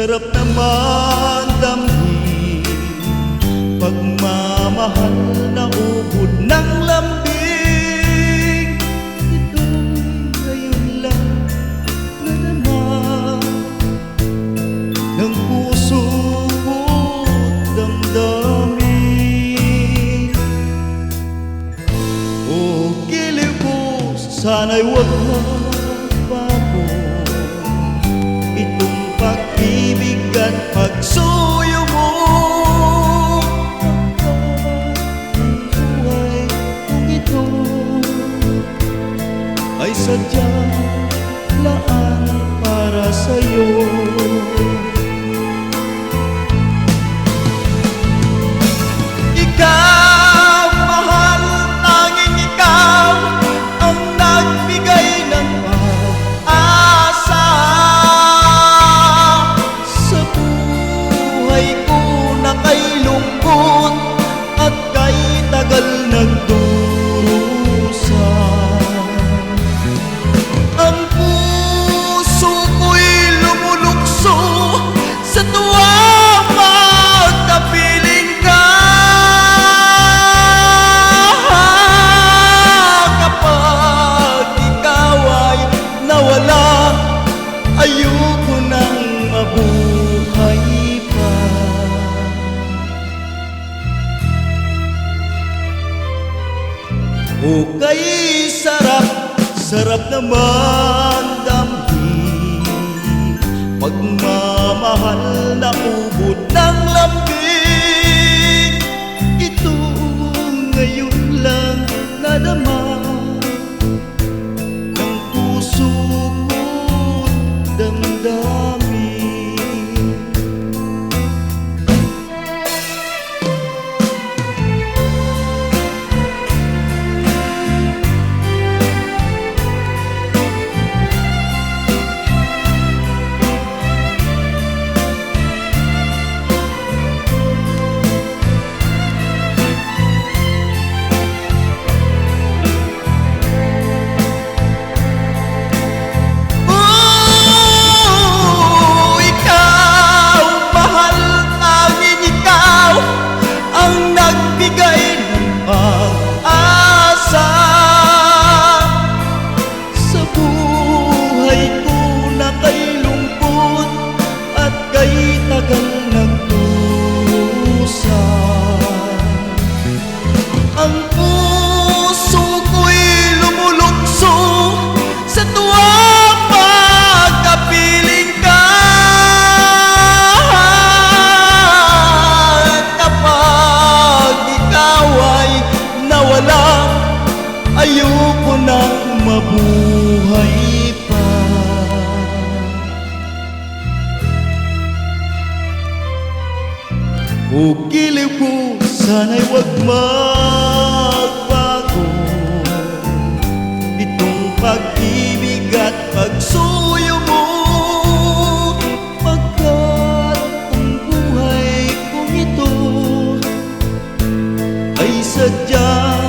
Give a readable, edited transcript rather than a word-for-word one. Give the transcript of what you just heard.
Sarap naman damhin pagmamahal na ubod ng lambing. Ito'y ngayon lang nadama ng puso ko't damdamin. O giliw ko, sana'y huwag magbago itong pag-ibig at pagsuyo mo. Ang buhay kong ito ay sadyang laan para sa'yo. Ikaw, mahal, tanging ikaw ang nagbigay ng pag-asa sa buhay ko na kay lungkot at kay tagal nagdurusa. Ang puso ko'y lumulukso sa tuwang magkapiling ka. Kapag ikaw ay nawala, ayoko nang mabuhay pa. O kay sarap, sarap naman damhin pagmamahal na ubod ng lambing. Ito ngayon lang nadama ng puso ko't damdamin. Ang puso ko'y lumulukso sa tuwang pagkapiling ka. Kapag ikaw ay nawala, ayoko nang mabuhay pa. O giliw ko, sana'y huwag magbago itong pag-ibig at pagsuyo mo. Pagkat ang buhay kong ito ay sadyang